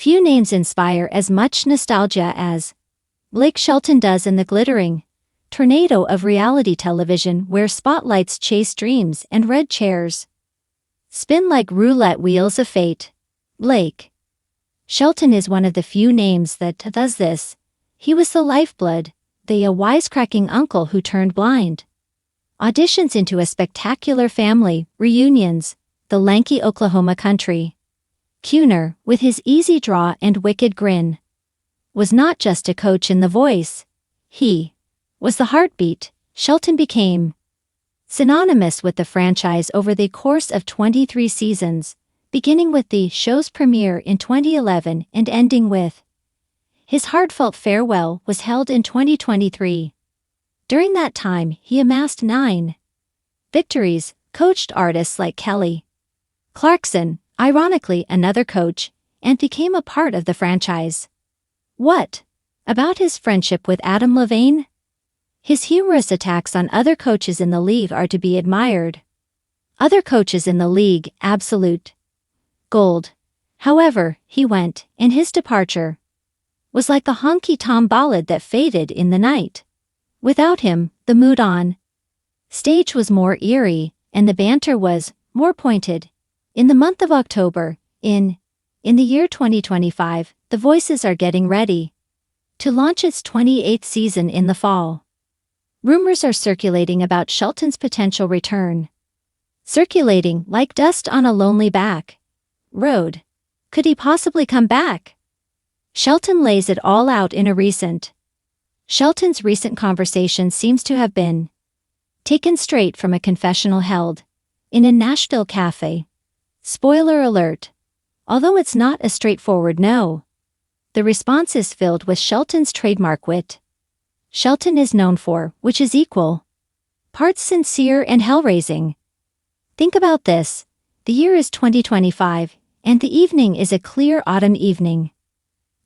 Few names inspire as much nostalgia as Blake Shelton does in the glittering tornado of reality television where spotlights chase dreams and red chairs spin like roulette wheels of fate. Blake Shelton is one of the few names that does this. He was the lifeblood, the wisecracking uncle who turned blind auditions into a spectacular family reunions, the lanky Oklahoma country crooner, with his easy draw and wicked grin, was not just a coach in The Voice. He was the heartbeat. Shelton became synonymous with the franchise over the course of 23 seasons, beginning with the show's premiere in 2011 and ending with his heartfelt farewell was held in 2023. During that time, he amassed 9 victories, coached artists like Kelly Clarkson, ironically another coach, and became a part of the franchise. What about his friendship with Adam Levine? His humorous attacks on other coaches in the league are to be admired. Other coaches in the league, absolute gold. However, he went, and his departure was like a honky-tonk ballad that faded in the night. Without him, the mood on stage was more eerie, and the banter was more pointed. In the month of October, in the year 2025, The Voices are getting ready to launch its 28th season in the fall. Rumors are circulating about Shelton's potential return. Circulating like dust on a lonely back road. Could he possibly come back? Shelton lays it all out in a recent. Shelton's recent conversation seems to have been taken straight from a confessional held in a Nashville cafe. Spoiler alert. Although it's not a straightforward no, the response is filled with Shelton's trademark wit. Shelton is known for, which is equal parts sincere and hell-raising. Think about this. The year is 2025, and the evening is a clear autumn evening.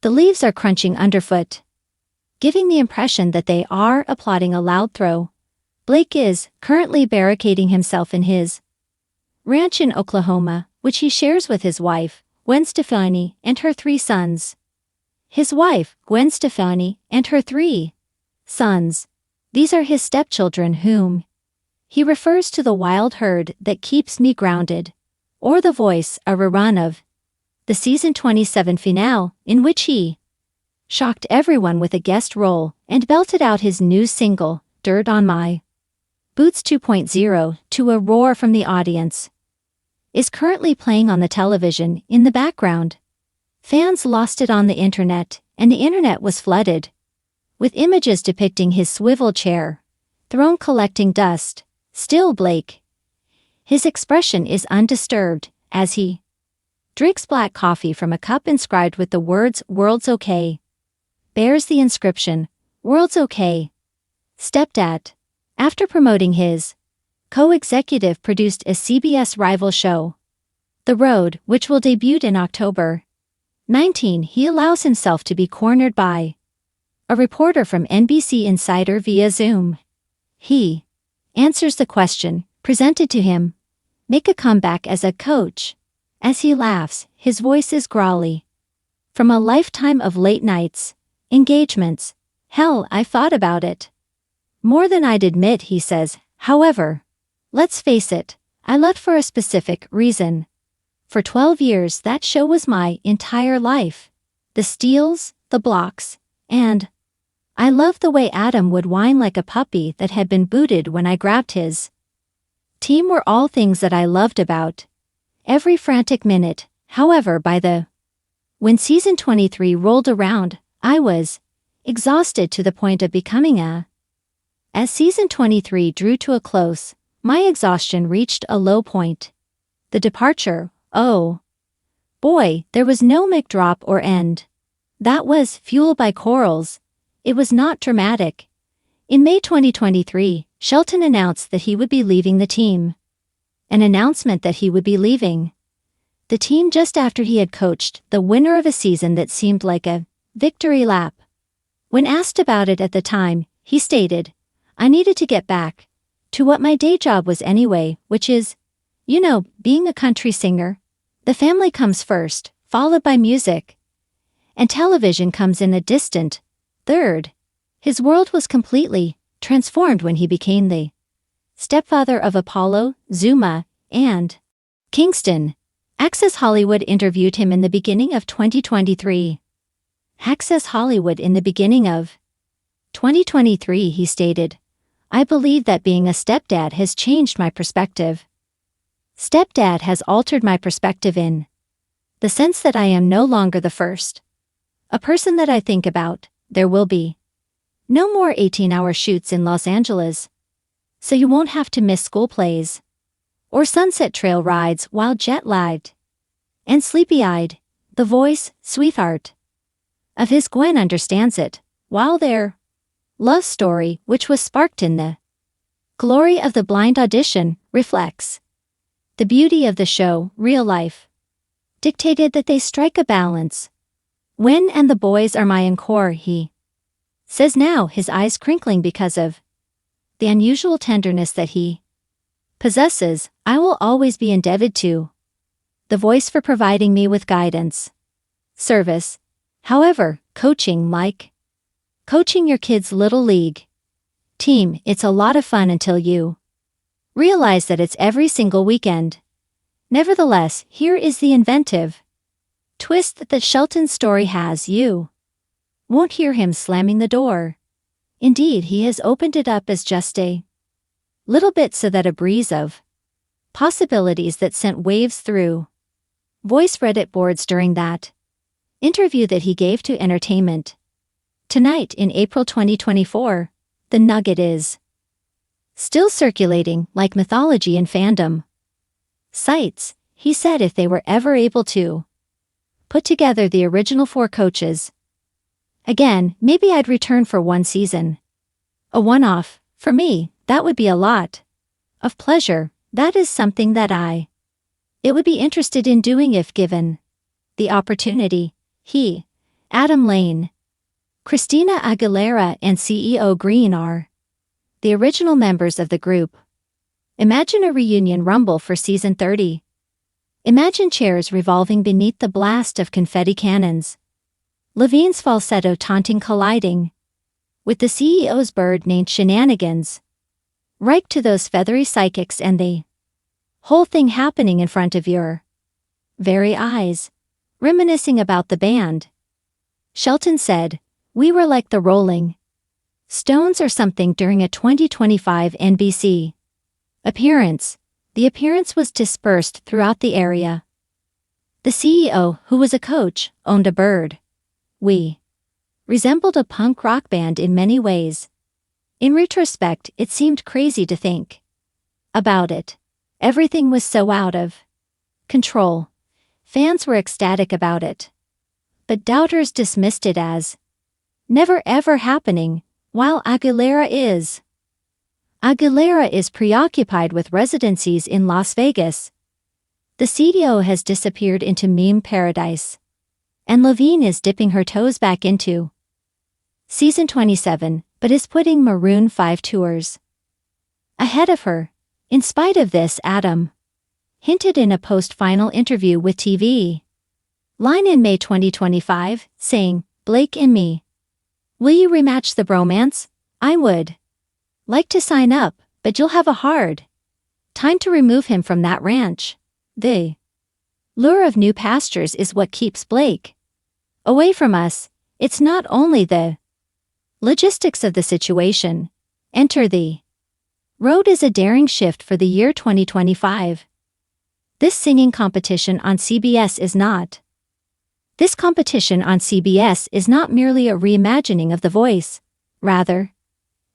The leaves are crunching underfoot, giving the impression that they are applauding a loud throw. Blake is currently barricading himself in his ranch in Oklahoma, which he shares with his wife, Gwen Stefani, and her 3 sons. His wife, Gwen Stefani, and her 3 sons. These are his stepchildren whom he refers to the wild herd that keeps me grounded, or The Voice, a rerun of the season 27 finale, in which he shocked everyone with a guest role and belted out his new single, Dirt on My Boots 2.0, to a roar from the audience. Is currently playing on the television in the background. Fans lost it on the internet, and the internet was flooded with images depicting his swivel chair, throne collecting dust. Still Blake. His expression is undisturbed as he drinks black coffee from a cup inscribed with the words "World's okay." Bears the inscription, "World's okay." Stepdad. After promoting his co-executive produced a CBS rival show, The Road, which will debut in October 19, he allows himself to be cornered by a reporter from NBC Insider via Zoom. He answers the question presented to him, make a comeback as a coach. As he laughs, his voice is growly. From a lifetime of late nights, engagements, hell, I thought about it more than I'd admit, he says. However, let's face it, I left for a specific reason. For 12 years that show was my entire life. The steals, the blocks, and I loved the way Adam would whine like a puppy that had been booted when I grabbed his team were all things that I loved about every frantic minute. However, when season 23 rolled around, I was exhausted to the point of becoming As season 23 drew to a close, my exhaustion reached a low point. The departure, oh boy, there was no mic drop or end. That was fuel by corals. It was not dramatic. In May 2023, Shelton announced that he would be leaving the team. An announcement that he would be leaving the team just after he had coached the winner of a season that seemed like a victory lap. When asked about it at the time, he stated, I needed to get back to what my day job was anyway, which is, being a country singer. The family comes first, followed by music. and television comes in a distant third. His world was completely transformed when he became the stepfather of Apollo, Zuma, and Kingston. Access Hollywood interviewed him in the beginning of 2023. Access Hollywood in the beginning of 2023 he stated, "I believe that being a stepdad has changed my perspective. Stepdad has altered my perspective in the sense that I am no longer the first a person that I think about. There will be no more 18-hour shoots in Los Angeles, so you won't have to miss school plays or Sunset Trail rides while jet-lagged and sleepy-eyed." The voice, sweetheart, of his Gwen understands it, while their love story, which was sparked in the glory of the blind audition, reflects the beauty of the show. Real life dictated that they strike a balance. "Gwen and the boys are my encore," he says now, his eyes crinkling because of the unusual tenderness that he possesses. "I will always be indebted to the voice for providing me with guidance, service. However, coaching, like coaching your kid's little league team, it's a lot of fun until you realize that it's every single weekend. Nevertheless, here is the inventive twist that Shelton's story has. You won't hear him slamming the door. Indeed, he has opened it up as just a little bit so that a breeze of possibilities that sent waves through voice Reddit boards during that interview that he gave to Entertainment Tonight in April 2024. The nugget is still circulating like mythology in fandom sites. He said if they were ever able to put together the original 4 coaches again, maybe I'd return for one season. A one-off. For me, that would be a lot of pleasure. That is something that it would be interested in doing if given the opportunity." He, Adam Lane, Christina Aguilera and CEO Green are the original members of the group. Imagine a reunion rumble for season 30. Imagine chairs revolving beneath the blast of confetti cannons. Levine's falsetto taunting colliding with the CEO's bird named Shenanigans. Right to those feathery psychics and the whole thing happening in front of your very eyes. Reminiscing about the band, Shelton said, "We were like the Rolling Stones or something during a 2025 NBC appearance." The appearance was dispersed throughout the area. The CEO, who was a coach, owned a bird. "We resembled a punk rock band in many ways. In retrospect, it seemed crazy to think about it. Everything was so out of control. Fans were ecstatic about it, but doubters dismissed it as never ever happening, while Aguilera is preoccupied with residencies in Las Vegas. The CDO has disappeared into meme paradise, and Levine is dipping her toes back into season 27, but is putting Maroon 5 tours ahead of her. In spite of this, Adam hinted in a post-final interview with TV Line in May 2025, saying, "Blake and me. Will you rematch the bromance? I would like to sign up, but you'll have a hard time to remove him from that ranch. The lure of new pastures is what keeps Blake away from us. It's not only the logistics of the situation. Enter the road is a daring shift for the year 2025. This singing competition on CBS is not. This competition on CBS is not merely a reimagining of The Voice. Rather,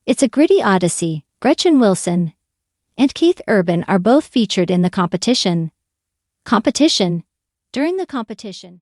it's a gritty odyssey. Gretchen Wilson and Keith Urban are both featured in the competition. During the competition,